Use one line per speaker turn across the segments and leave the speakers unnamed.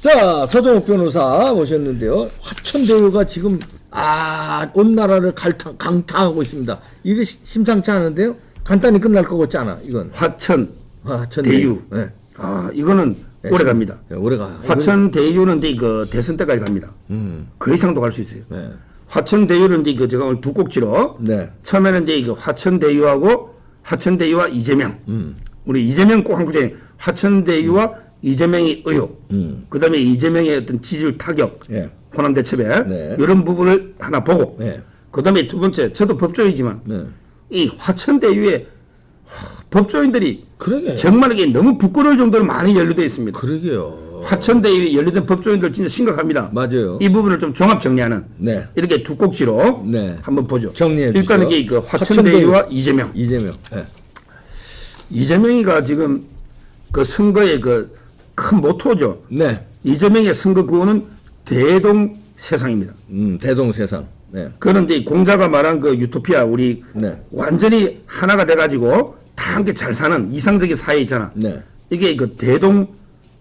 자, 서정욱 변호사 모셨는데요. 화천대유가 지금 온 나라를 강타하고 있습니다. 이게 심상치 않은데요. 간단히 끝날 것 같지 않아. 이건
화천대유.
네.
이거는
네,
오래 갑니다.
네, 오래 가.
화천대유는 이제 그 대선 때까지 갑니다. 그 이상도 갈 수 있어요.
네.
화천대유는 이제 그 제가 오늘 두 꼭지로
네.
처음에는 이제 그 화천대유하고 화천대유와 이재명. 우리 이재명 꼭 한 구제. 화천대유와 이재명의 의혹. 그다음에 이재명의 어떤 지지율 타격.
예.
호남 대첩에
네.
이런 부분을 하나 보고.
네.
그다음에 두 번째, 저도 법조이지만
네.
이 화천대유에 법조인들이
그러게.
정말 이게 너무 부끄러울 정도로 많이 연루되어 있습니다.
그러게요.
화천대유에 연루된 법조인들 진짜 심각합니다.
맞아요.
이 부분을 좀 종합 정리하는
네.
이렇게 두 꼭지로
네.
한번 보죠.
정리해 주시죠.
일단은 이게 그 화천대유와 이재명.
네.
이재명이가 지금 그 선거의 그 큰 모토죠.
네.
이재명의 선거 구호는 대동 세상입니다.
대동세상. 네.
그런 이제 공자가 말한 그 유토피아 우리
네.
완전히 하나가 돼가지고 다 함께 잘 사는 이상적인 사회 있잖아.
네.
이게 그 대동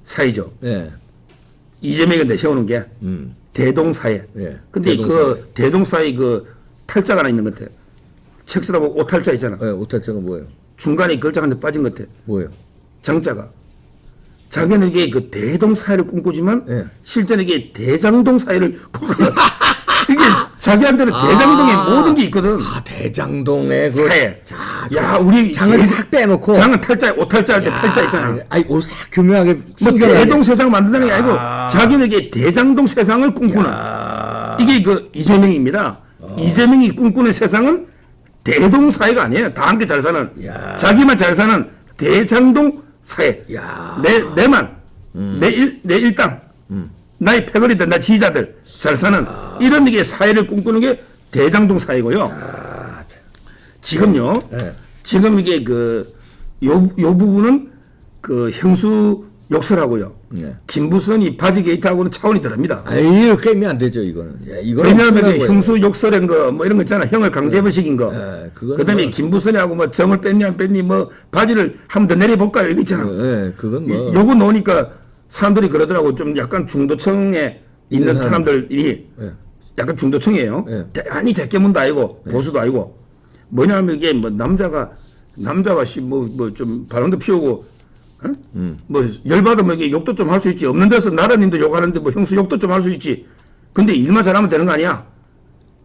사회죠.
네.
이재명이 내세우는 게 대동 사회.
네.
근데
대동
그 대동 사회 그 탈자가 하나 있는 것 같아. 책 쓰다 보면 오탈자 있잖아.
네. 오탈자가 뭐예요?
중간에 글자 한 대 빠진 것 같아.
뭐예요?
장자가. 자기는 이게 그 대동 사회를 꿈꾸지만
네.
실제는 이게 대장동 사회를 꿈꾸는 이게 자기한테는 대장동에 모든 게 있거든.
대장동의 그
사회.
자,
야, 우리
장을 싹 빼놓고.
장은 탈자, 오탈자 할 때 탈자 있잖아.
아니, 오늘 싹 교묘하게
뭐
숨겨놔야
대동
돼.
세상 만든다는 게 아니고 자기는 이게 대장동 세상을 꿈꾸는 이게 그 이재명입니다. 이재명이 꿈꾸는 세상은 대동 사회가 아니에요. 다 함께 잘 사는 자기만 잘 사는 대장동 사회. 내만 내 일당 나의 패거리들 나 지지자들 잘 사는 이런 이게 사회를 꿈꾸는 게 대장동 사회고요. 지금요.
네.
지금 이게 요 부분은 그 형수 욕설하고요.
네.
김부선이 바지 게이트하고는 차원이 다릅니다.
아유, 게임이 안 되죠, 이거는. 이거는
왜냐하면 그
엄청난 거예요.
형수 욕설한 거 뭐 이런 거 있잖아. 형을 강제부식인 거.
그거는
그다음에
뭐-
김부선이하고 뭐 정을 뺐냐 안 뺐니 뭐 바지를 한 번 더 내려볼까요? 이거 있잖아.
네, 그건 뭐.
요거 놓으니까 사람들이 그러더라고. 좀 약간 중도층에 있는 사람들이 약간 중도층이에요.
네.
아니 대깨문도 아니고 보수도 아니고 뭐냐면 이게 뭐 남자가 뭐 좀 바람도 피우고 뭐 열받으면 이게 욕도 좀 할 수 있지. 없는 데서 나라님도 욕하는데 뭐 형수 욕도 좀 할 수 있지. 근데 일만 잘하면 되는 거 아니야?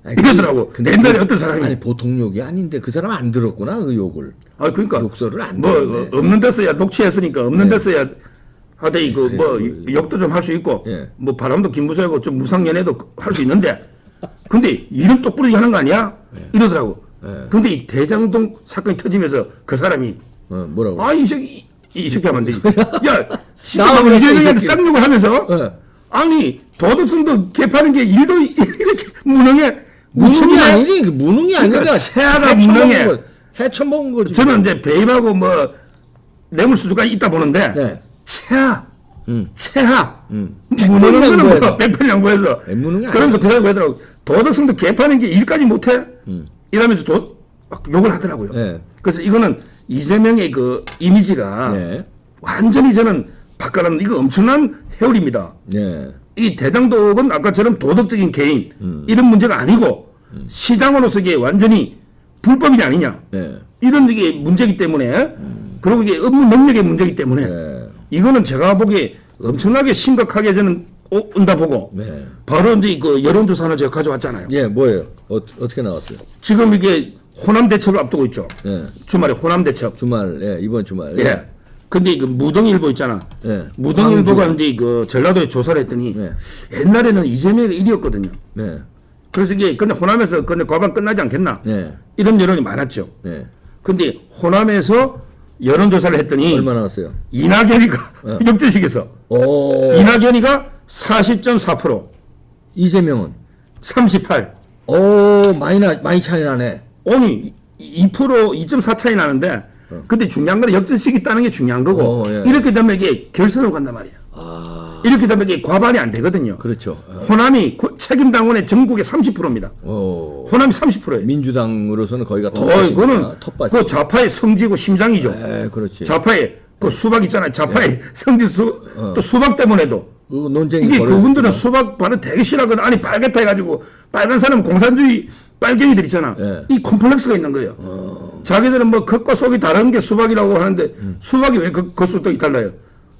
이러더라고. 옛날에 어떤 사람이
아니, 보통 욕이 아닌데 그 사람 안 들었구나, 그 욕을.
그러니까
욕설을 안
뭐
들었네.
없는 데서야 녹취했으니까 없는 데서야 하되 이거 뭐 욕도 좀 할 수 있고
예.
뭐 바람도 김부수하고 좀 무상연애도 할 수 있는데 근데 이름 똑부러지 하는 거 아니야? 이러더라고. 근데 이 대장동 사건이 터지면서 그 사람이
뭐라고?
이 새끼 하면 안 되지. 야, 진짜
나와버렸어, 이
이재명한테
새끼.
쌍욕을 하면서
네.
아니 도덕성도 개파는 게 일도 이렇게 무능해.
무능이
무책임해.
아니니, 무능이
그러니까
아니라
체하다
해쳐먹은
무능해.
거, 해쳐먹은 거지.
저는 이제 배임하고 뭐 뇌물수수가 있다 보는데
네.
체하 무능한
백번양보해서.
거는 뭐 백편양보해서
무능이
그러면서 그 사람이 그러더라고. 도덕성도 개파는 게 일까지 못해 이러면서 막 욕을 하더라고요.
네.
그래서 이거는 이재명의 그 이미지가
네.
완전히 저는 바꿔놨는 이거 엄청난 해울입니다.
네.
이 대장동은 아까처럼 도덕적인 개인 이런 문제가 아니고 시장으로서 이게 완전히 불법이 아니냐
네.
이런 게 문제이기 때문에 그리고 이게 업무 능력의 문제이기 때문에
네.
이거는 제가 보기에 엄청나게 심각하게 저는 온다 보고
네.
바로 이제 그 여론조사를 제가 가져왔잖아요.
예, 뭐예요? 어떻게 나왔어요?
지금 이게 호남 대첩을 앞두고 있죠.
네.
주말에 호남 대첩.
주말, 이번 주말.
예. 근데 그 무등일보 있잖아.
네.
무등일보가 이제 그 전라도에 조사를 했더니
네.
옛날에는 이재명이 1위였거든요.
네.
그래서 이게 근데 호남에서 근데 과반 끝나지 않겠나?
네.
이런 여론이 많았죠.
네.
근데 호남에서 여론조사를 했더니
얼마 나왔어요?
이낙연이가 역전식에서 이낙연이가 40.4%,
이재명은?
38.
많이 차이 나네.
아니 2% 2.4 차이 나는데 근데 중요한 건 역전식이 있다는 게 중요한 거고
예.
이렇게 되면 이게 결선으로 간단 말이야. 이렇게 되면 이게 과반이 안 되거든요.
그렇죠.
호남이 책임당원의 전국의 30%입니다. 호남이 30%예요.
민주당으로서는 거기가
이거는
텃밭이.
그 좌파의 성지고 심장이죠.
그렇지.
좌파의 그 수박 있잖아요. 좌파의 성지 또 수박 때문에도
그 논쟁이
이게
벌어졌구나.
그분들은 수박 발을 되게 싫어하거든. 아니 빨갛다 해가지고 빨간 사람은 공산주의 빨갱이들 있잖아.
예.
이 콤플렉스가 있는 거예요. 자기들은 뭐 겉과 속이 다른 게 수박이라고 하는데 수박이 왜 겉과 속이 달라요?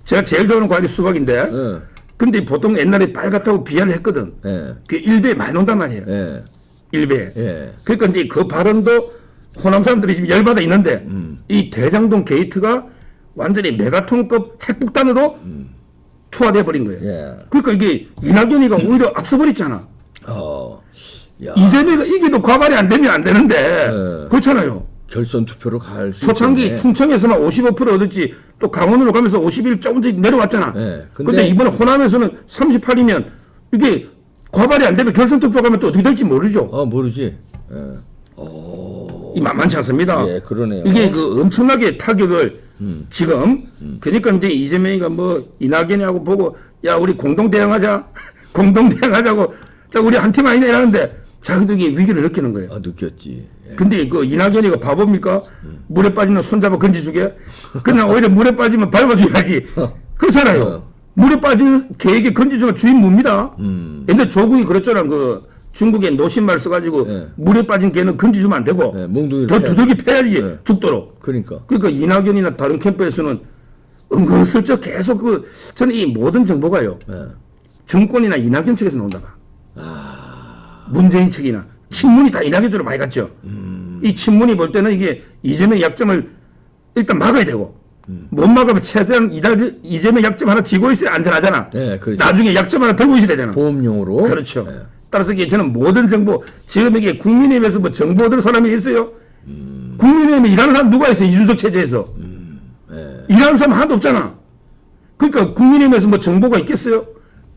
제가 제일 좋아하는 과일이 수박인데.
예.
근데 보통 옛날에 빨갛다고 비하를 했거든.
예.
그 1배 많이 논단 말이에요.
예.
1배.
예.
그러니까 이제 그 발언도 호남 사람들이 지금 열받아 있는데 이 대장동 게이트가 완전히 메가톤급 핵폭탄으로 투하돼 버린 거예요.
예.
그러니까 이게 이낙연이가 오히려 앞서 버렸잖아.
야,
이재명이가 이기도 과반이 안 되면 안 되는데
예.
그렇잖아요.
결선 투표로 갈 수
초창기
있겠네.
충청에서만 55% 얻었지 또 강원으로 가면서 51 조금씩 내려왔잖아.
예.
근데 이번에 호남에서는 38이면 이게 과반이 안 되면 결선 투표 가면 또 어떻게 될지 모르죠.
모르지. 예.
이 만만치 않습니다.
예, 그러네요.
이게 그 엄청나게 타격을 지금 그러니까 이제 이재명이가 뭐 이낙연이하고 보고 야 우리 공동 대응하자 공동 대응하자고 자 우리 한 팀 아니네 이러는데 자기도 이게 위기를 느끼는 거예요.
느꼈지. 예.
근데 그 이낙연이가 바보입니까? 물에 빠지면 손잡아 건지주게? 그냥 오히려 물에 빠지면 밟아줘야지. 그렇잖아요. 물에 빠지는 개에게 건지주면 주인 뭡니다. 근데 조국이 그랬잖아. 그 중국에 노신말 써가지고
예.
물에 빠진 개는 건지주면 안 되고
예, 몽둥이를
더
패야지.
두들기 패야지
예.
죽도록.
그러니까.
그러니까 이낙연이나 다른 캠프에서는 은근슬쩍 계속 그 저는 이 모든 정보가요.
예.
정권이나 이낙연 측에서 나온다 봐. 문재인 측이나 친문이 다 이낙연 쪽으로 많이 갔죠. 이 친문이 볼 때는 이게 이재명의 약점을 일단 막아야 되고 못 막으면 최대한 이재명 약점 하나 쥐고 있어야 안전하잖아.
네, 그렇죠.
나중에 약점 하나 들고 있어야 되잖아.
보험용으로.
그렇죠.
예.
따라서 이게 저는 모든 정보 지금 이게 국민의힘에서 뭐 정보 얻을 사람이 있어요? 국민의힘에 일하는 사람 누가 있어요? 이준석 체제에서. 일하는 사람 하나도 없잖아. 그러니까 국민의힘에서 뭐 정보가 있겠어요?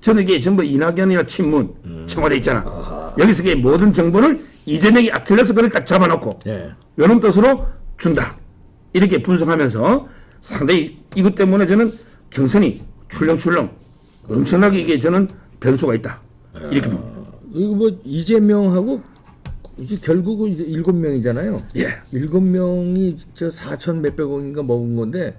저는 이게 전부 이낙연이나 친문, 청와대 있잖아. 여기서 이게 모든 정보를 이재명이 아킬레스건을 딱 잡아놓고
예.
이런 뜻으로 준다. 이렇게 분석하면서 상당히 이것 때문에 저는 경선이 출렁출렁 엄청나게 이게 저는 변수가 있다. 이렇게 봅니다.
이거 뭐 이재명하고 이제 결국은 이제 7명이잖아요.
예.
7명이 저 4천 몇백억인가 먹은 건데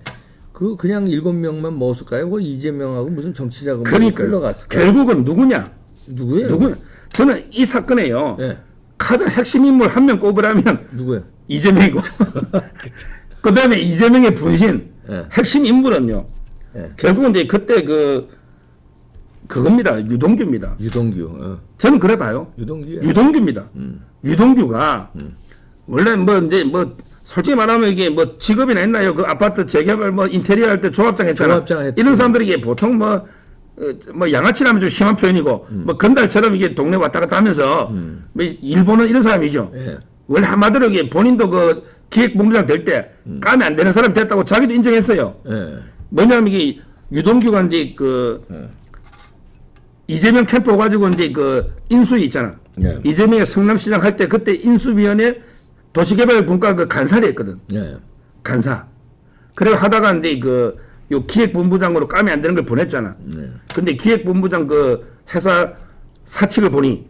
그냥 7명만 먹었을까요? 그 이재명하고 무슨 정치 자금을
그러니까
흘러갔을까요?
결국은 누구냐?
누구예요?
누구냐? 저는 이 사건에요.
예.
가장 핵심 인물 한 명 꼽으라면
누구예요?
이재명이고 그다음에 이재명의 분신
예.
핵심 인물은요.
예.
결국은 이제 그때 그겁니다. 유동규입니다.
유동규.
저는 그래 봐요.
유동규.
유동규입니다. 유동규가 원래 뭐 이제 뭐 솔직히 말하면 이게 뭐 직업이나 했나요? 그 아파트 재개발 뭐 인테리어 할 때 조합장 했잖아.
조합장 했죠.
이런 사람들이 이게 보통 뭐 양아치라면 좀 심한 표현이고 뭐 건달처럼 이게 동네 왔다 갔다 하면서 뭐 일본은 이런 사람이죠.
예.
원래 한마디로 이게 본인도 그 기획본부장 될 때 까면 안 되는 사람 됐다고 자기도 인정했어요.
예.
뭐냐면 이게 유동규가 이제 이재명 캠프 가지고 이제 인수위 있잖아.
예.
이재명이 성남시장 할 때 그때 인수위원회 도시개발분과 간사를 했거든.
예.
간사. 그래 하다가 이제 요 기획본부장으로 까면 안 되는 걸 보냈잖아. 근데 기획본부장 회사 사측을 보니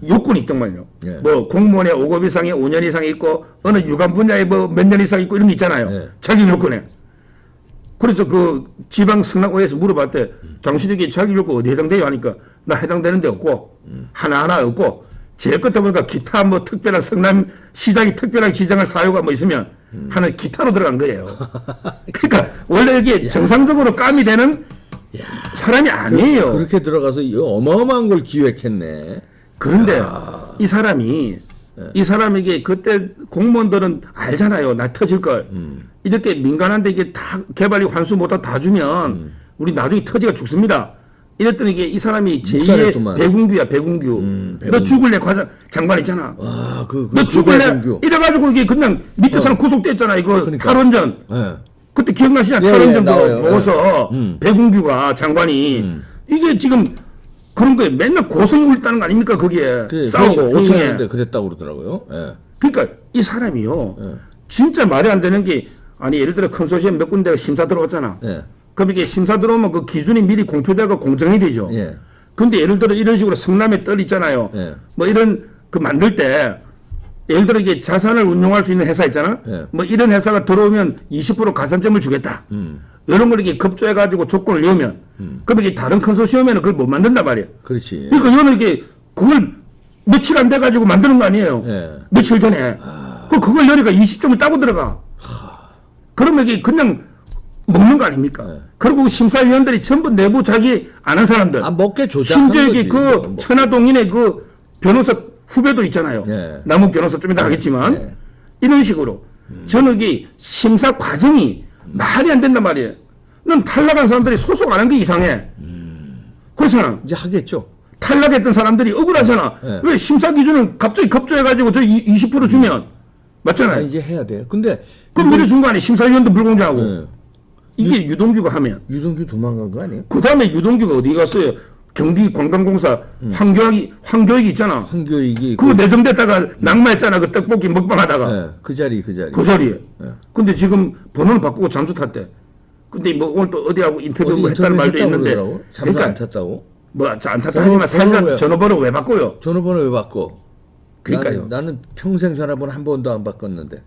요건이 있던 말이에요.
예.
뭐 공무원의 5급 이상이 5년 이상 있고 어느 유관 분야에 뭐 몇 년 이상 있고 이런 게 있잖아요.
예.
자기 요건에. 그래서 지방 성남고에서 물어봤대. 당신에게 자기 요건 어디 해당돼요? 하니까 나 해당되는 데 없고 하나하나 없고 제일 끝에 보니까 기타 뭐 특별한 성남시장이 특별하게 지정할 사유가 뭐 있으면 하나 기타로 들어간 거예요. 그러니까 원래 이게 정상적으로 감이 되는 사람이 아니에요.
그렇게 들어가서 이 어마어마한 걸 기획했네.
그런데 이 사람이 이게 그때 공무원들은 알잖아요. 나 터질 걸. 이렇게 민간한데 이게 다 개발이 환수 못하고 다 주면 우리 나중에 터지가 죽습니다. 이랬더니 이게 이 사람이 제2의 배군규야, 배군규. 너 죽을래 장관 있잖아.
와,
너 죽을래?
배군규.
이래가지고 이게 그냥 밑에 사람 구속됐잖아. 이거
그러니까.
탈원전.
예.
그때 기억나시냐?
예,
탈원전도
나와요.
보고서 배군규가 장관이 이게 지금 그런 거에 맨날 고성이 울다는 거 아닙니까? 거기에 싸우고 5층에.
그랬다고 그러더라고요. 예.
그러니까 이 사람이요. 진짜 말이 안 되는 게 아니 예를 들어 컨소시엄 몇 군데가 심사 들어왔잖아.
예.
그럼 이게 심사 들어오면 그 기준이 미리 공표되고 공정이 되죠.
예.
근데 예를 들어 이런 식으로 성남의 뜰 있잖아요.
예.
뭐 이런 만들 때 예를 들어 이게 자산을 운용할 수 있는 회사 있잖아.
예.
뭐 이런 회사가 들어오면 20% 가산점을 주겠다. 이런 걸 이렇게 급조해가지고 조건을 넣으면 그럼 이게 다른 컨소시엄에는 그걸 못 만든단 말이에요.
그렇지.
그러니까 이거는 이게 그걸 며칠 안 돼가지고 만드는 거 아니에요.
예.
며칠 전에. 그걸 넣으니까 20점을 따고 들어가. 그러면 이게 그냥 먹는 거 아닙니까? 그리고 심사위원들이 전부 내부 자기 아는 사람들.
먹게 조작한
심지어 이게
거지,
그 천화동인의 그 변호사 후배도 있잖아요.
예.
남욱 변호사 좀 이따 하겠지만
예.
이런 식으로 저는 이게 심사 과정이 말이 안 된단 말이에요. 넌 탈락한 사람들이 소송 안 한 게 이상해. 그렇잖아.
이제 하겠죠.
탈락했던 사람들이 억울하잖아.
예.
왜 심사 기준을 갑자기 급조해가지고 저 20% 주면 맞잖아요.
이제 해야 돼. 근데
그럼 밀어준 거 아니에요. 심사위원도 불공정하고.
예.
이게 유동규가 하면.
유동규 도망간 거 아니에요?
그 다음에 유동규가 어디 갔어요? 경기 관광공사 황교익이 있잖아.
황교익이
그거 내정됐다가 낙마했잖아. 그 떡볶이 먹방하다가.
예, 그 자리에.
그 자리에. 근데 지금 번호를 바꾸고 잠수 탔대. 근데 뭐 오늘 또 어디하고 인터뷰 뭐 했다는 말도 있는데.
잠수 안 탔다고?
뭐 안 탔다 하지만 사실은 전화번호 왜 바꿔요?
전화번호 왜 바꿔?
그러니까요.
나는 평생 전화번호 한 번도 안 바꿨는데.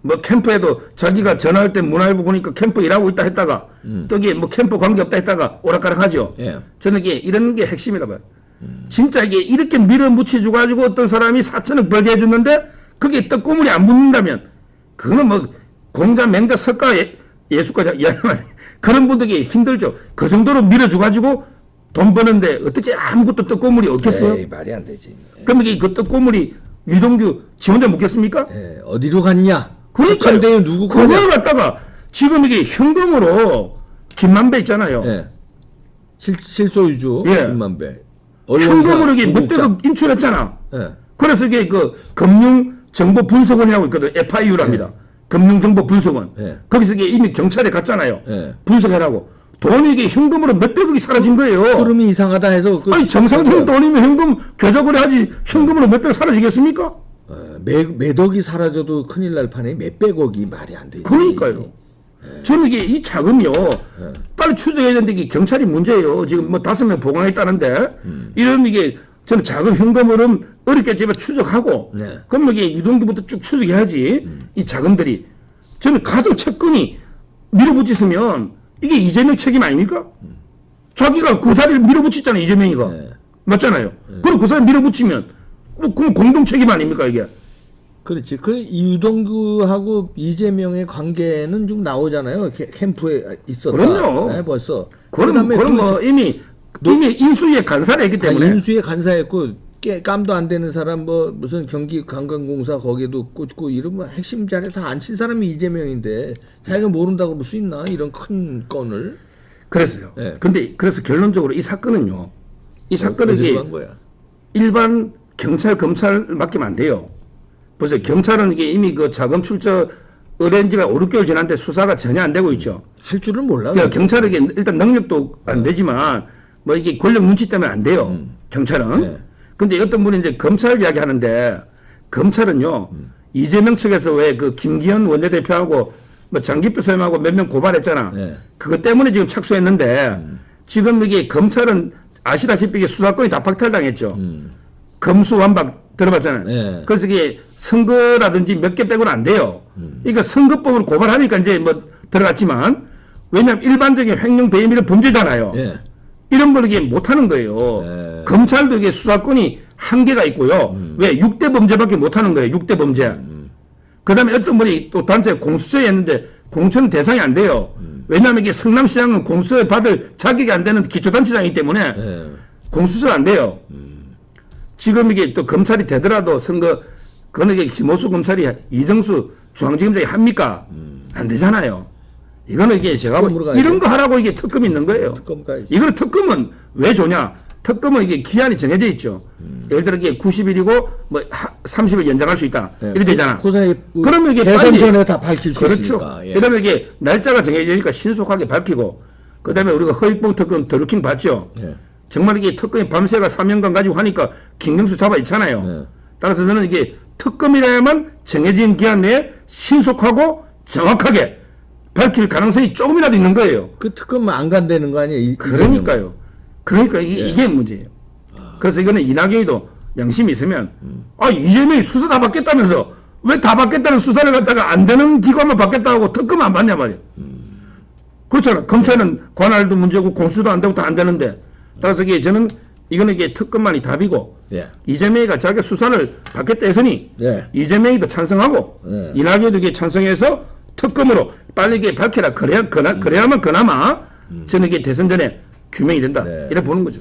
뭐 캠프에도 자기가 전화할 때 문화일보 보니까 캠프 일하고 있다 했다가 또기 뭐 캠프 관계없다 했다가 오락가락 하죠.
예.
저는 이게 이런 게 핵심이라 봐요. 진짜 이게 이렇게 밀어붙여 가지고 어떤 사람이 4천억 벌게 해줬는데 그게 떡고물이 안 붙는다면 그거는 뭐 공자 맹자 석가 예수까지 이야기하면 그런 분들이 힘들죠. 그 정도로 밀어줘 가지고 돈 버는데 어떻게 아무것도 떡고물이 없겠어요?
에이, 말이 안 되지.
그럼 이게 그 떡고물이 유동규 지 혼자 묻겠습니까?
예, 어디로 갔냐?
그러니까요.
북한대에 누구
그걸
거냐?
갖다가 지금 이게 현금으로 김만배 있잖아요.
예. 실소유주
예.
김만배.
현금으로 이게
구국장.
몇백억 인출했잖아.
예.
그래서 이게 그 금융정보분석원이라고 있거든. FIU랍니다. 금융정보분석원.
예.
거기서 이게 이미 경찰에 갔잖아요.
예.
분석해라고. 돈이 이게 현금으로 몇백억이 사라진 거예요.
흐름이 이상하다 해서
아니 정상적인 돈이면 현금 계좌거래 하지 현금으로 몇백 사라지겠습니까?
몇억이 사라져도 큰일 날 판에 몇백억이 말이 안 되지.
그러니까요. 저는 이게 이 자금이요. 빨리 추적해야 되는데 이게 경찰이 문제예요. 지금 뭐 5명 보강했다는데 이런 이게 저는 자금 현금 흐름 어렵겠지만 추적하고
네.
그럼 이게 유동기부터 쭉 추적해야지 이 자금들이 저는 가장 채권이 밀어붙이면 이게 이재명 책임 아닙니까? 자기가 그 자리를 밀어붙였잖아요. 이재명이가.
네.
맞잖아요. 그럼 그 사람 밀어붙이면 뭐 그럼 공동 책임 아닙니까 이게?
그렇지. 그 유동규하고 이재명의 관계는 좀 나오잖아요. 캠프에 있었다.
그럼요.
네, 벌써.
그럼 뭐 이미 인수위에 간사를 했기 때문에.
인수에 간사했고 깜도 안 되는 사람 뭐 무슨 경기관광공사 거기도 꽂고 이런 뭐 핵심 자리에 다 앉힌 사람이 이재명인데 자기가 모른다고 그럴 수 있나? 이런 큰 건을.
그랬어요.
네.
근데 그래서 결론적으로 이 사건은요. 이 사건은
어디로
이게
간 거야?
일반 경찰 검찰 맡기면 안 돼요. 보세요. 경찰은 이게 이미 그 자금 출처 의뢰인지가 5, 6개월 지났는데 수사가 전혀 안 되고 있죠.
할 줄은 몰라.
그러니까 경찰에게 일단 능력도 안 되지만 뭐 이게 권력 눈치 때문에 안 돼요. 경찰은.
네.
근데 어떤 분이 이제 검찰 이야기 하는데 검찰은요. 이재명 측에서 왜 그 김기현 원내대표하고 뭐 장기표 소임하고 몇 명 고발했잖아.
네.
그것 때문에 지금 착수했는데 지금 이게 검찰은 아시다시피 이게 수사권이 다 박탈당했죠. 검수완박 들어봤잖아요.
네.
그래서 이게 선거라든지 몇 개 빼고는 안 돼요. 그러니까 선거법으로 고발하니까 이제 뭐 들어갔지만 왜냐하면 일반적인 횡령 배임이를 범죄잖아요.
예.
이런 걸 이게 못하는 거예요.
네.
검찰도 이게 수사권이 한계가 있고요. 왜 6대 범죄밖에 못하는 거예요. 6대 범죄. 그 다음에 어떤 분이 또 단체 공수처에 했는데 공천 대상이 안 돼요. 왜냐하면 이게 성남시장은 공수처에 받을 자격이 안 되는 기초단체장이기 때문에
예.
공수처 안 돼요. 지금 이게 또 검찰이 되더라도 선거 그거는 이게 김호수 검찰이 이정수 중앙지검장이 합니까? 안 되잖아요. 이거는 이게 제가
특검으로 가야죠.
이런 거 하라고 이게 특검이 있는 거예요.
특검 가야지.
이거는 특검은 왜 줘냐? 특검은 이게 기한이 정해져 있죠. 예를 들어 이게 90일이고 뭐 30일 연장할 수 있다.
예.
이렇게 되잖아.
그 사이
그러면 이게
대선
빨리
전에 다 밝힐 수
그렇죠.
있으니까. 예.
그다음에 이게 날짜가 정해지니까 신속하게 밝히고 그다음에 우리가 허익봉 특검 드루킹 봤죠.
예.
정말 이게 특검이 밤새가 3년간 가지고 하니까 김경수 잡아 있잖아요.
네.
따라서 저는 이게 특검이라야만 정해진 기한 내에 신속하고 정확하게 밝힐 가능성이 조금이라도 있는 거예요.
그 특검 안 간다는 거 아니에요?
그러니까요. 그러니까 이게 문제예요. 그래서 이거는 이낙연이도 양심이 있으면 아 이재명이 수사 다 받겠다면서 왜 다 받겠다는 수사를 갖다가 안 되는 기관만 받겠다고 특검 안 받냐 말이에요. 그렇잖아. 검찰은 관할도 문제고 공수도 안 되고 다 안 되는데 따라서 이게 저는 이거는 이게 특검만이 답이고
예.
이재명이가 자기 수사를 받겠다 했으니
예.
이재명이도 찬성하고
예.
이낙연도 이게 찬성해서 특검으로 빨리 이게 밝혀라. 그래야만 그나마 저는 이게 대선 전에 규명이 된다.
네.
이래 보는 거죠.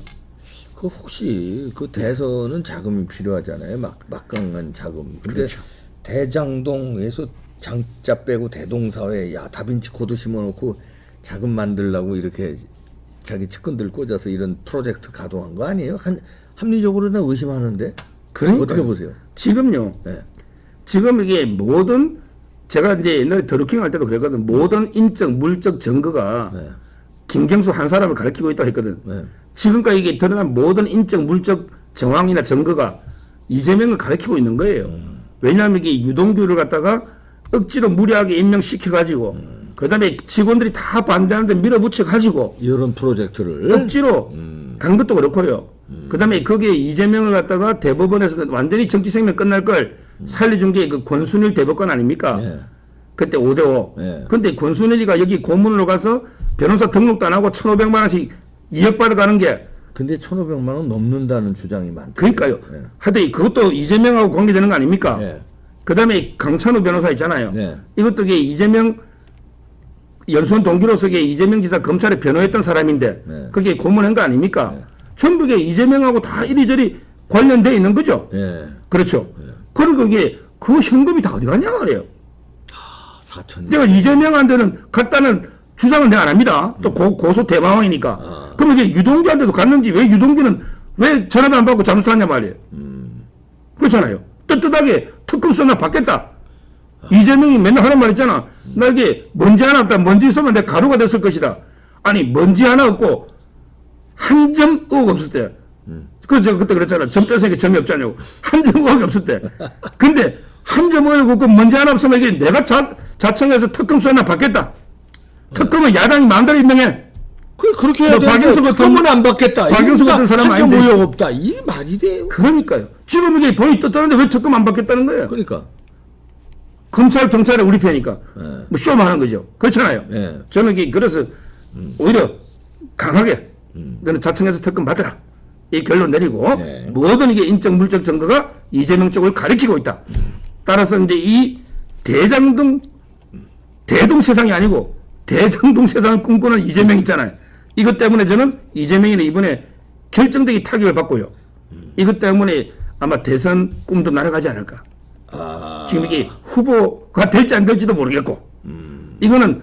그 혹시 그 대선은 자금이 필요하잖아요. 막강한 자금. 근데
그렇죠.
대장동에서 장자 빼고 대동사회 야 다빈치 코드 심어놓고 자금 만들려고 이렇게 자기 측근들 꽂아서 이런 프로젝트 가동한 거 아니에요? 합리적으로는 의심하는데.
그러니까요.
어떻게 보세요?
지금요.
네.
지금 이게 모든 제가 이제 옛날에 더루킹 할 때도 그랬거든. 모든 인적 물적 증거가
네.
김경수 한 사람을 가리키고 있다 했거든.
네.
지금까지 이게 드러난 모든 인적 물적 정황이나 증거가 이재명을 가리키고 있는 거예요. 왜냐하면 이게 유동규를 갖다가 억지로 무리하게 임명시켜가지고 그다음에 직원들이 다 반대하는데 밀어붙여가지고
이런 프로젝트를
억지로 간 것도 그렇고요. 그다음에 거기에 이재명을 갖다가 대법원에서 완전히 정치 생명 끝날 걸 살려준 게 그 권순일 대법관 아닙니까?
네.
그때 5대5.
네.
근데 권순일이가 여기 고문으로 가서 변호사 등록도 안 하고 1,500만 원씩 2억 받아가는 게
근데 1,500만 원 넘는다는 주장이 많다.
그러니까요.
네.
하여튼 그것도 이재명하고 관계되는 거 아닙니까?
네.
그다음에 강찬우 변호사 있잖아요.
네.
이것도 이게 이재명 연수원 동기로서 이게 이재명 지사 검찰에 변호했던 사람인데
네.
그게 고문한 거 아닙니까? 전부 게 이재명하고 다 이리저리 관련돼 있는 거죠.
예.
그렇죠. 그러니까 이게 그 현금이 다 어디 갔냐 말이에요.
4천.
내가 이재명한테는 갔다는 주장은 내가 안 합니다. 또 고소 대마왕이니까. 그럼 이게 유동규한테도 갔는지 왜 유동규는 왜 전화도 안 받고 잠수 탔냐 말이에요. 그렇잖아요. 떳떳하게 특검 수사 받겠다. 이재명이 맨날 하는 말 있잖아. 나 이게 먼지 하나 없다. 먼지 있으면 내가 가루가 됐을 것이다. 아니 먼지 하나 없고 한 점 의혹 없을 때. 그래서 그때 그랬잖아. 점 뺏으니까 점이 없잖아요. 한 점 의혹이 없을 때. 근데 한 점 의혹 없고 먼지 하나 없으면 이게 내가 자청해서 특검 수사나 받겠다. 특검은 야당이 마음대로 임명해.
그렇게 해야
뭐
되는데
박영수 같은-
특검은 안 받겠다.
박영수 같은 사람
한점
아닌데.
의혹 없다. 이게 말이 돼요?
그러니까요. 지금 이게 돈이 떴다는데 왜 특검 안 받겠다는 거예요?
그러니까.
검찰 경찰은 우리 편이니까 뭐 쇼만 하는 거죠. 그렇잖아요.
네.
저는 이게 그래서 오히려 강하게 너는 자청해서 특검 받으라 이 결론 내리고
네.
모든 이게 인적 물적 증거가 이재명 쪽을 가리키고 있다. 따라서 이제 이 대장동 세상이 아니고 대장동 세상을 꿈꾸는 이재명 있잖아요. 이것 때문에 저는 이재명이는 이번에 결정적인 타격을 받고요. 이것 때문에 아마 대선 꿈도 날아가지 않을까. 지금 이게 후보가 될지 안 될지도 모르겠고 이거는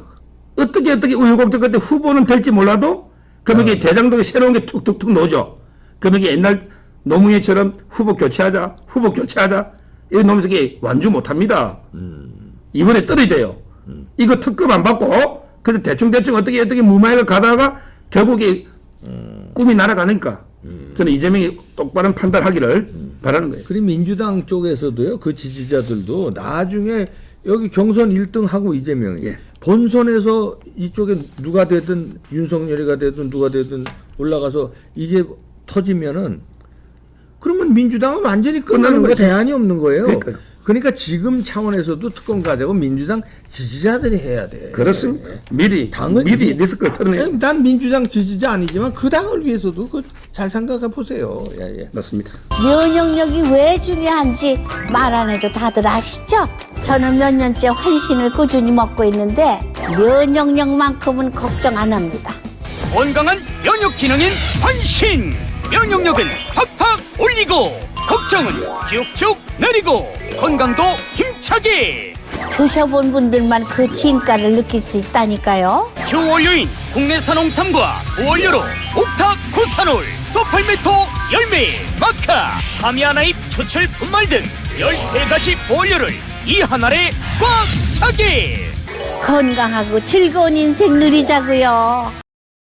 어떻게 우여곡절 끝에 후보는 될지 몰라도 그럼 이게 대장동에 새로운 게 툭툭툭 놓죠. 그럼 이게 옛날 노무현처럼 후보 교체하자 이런 놈에서 이게 완주 못합니다. 이번에 떨어져요. 이거 특급 안 받고 근데 대충 어떻게 무마해가 가다가 결국에 꿈이 날아가니까 저는 이재명이 똑바른 판단하기를 바라는 거예요.
그리고 민주당 쪽에서도요. 그 지지자들도 나중에 여기 경선 1등하고 이재명이
예.
본선에서 이쪽에 누가 되든 윤석열이가 되든 누가 되든 올라가서 이게 터지면은 그러면 민주당은 완전히 끝나는 거
거죠.
대안이 없는 거예요.
그러니까요.
그러니까 지금 차원에서도 특검 가자고 민주당 지지자들이 해야 돼.
그렇습니다. 미리
당은
리스크를 털어내요.
난 민주당 지지자 아니지만 그 당을 위해서도 잘 생각해 보세요. 예.
맞습니다.
면역력이 왜 중요한지 말 안 해도 다들 아시죠? 저는 몇 년째 환신을 꾸준히 먹고 있는데 면역력만큼은 걱정 안 합니다.
건강한 면역 기능인 환신. 면역력은 팍팍 올리고 걱정은 쭉쭉 내리고 건강도 힘차게.
드셔본 분들만 그 진가를 느낄 수 있다니까요.
주원료인 국내산 홍삼과 보원료로 옥탑 코사놀, 소팔메토 열매, 마카, 하미아나잎 추출 분말 등 13가지 보원료를 이 한 알에 꽉 차게.
건강하고 즐거운 인생 누리자고요.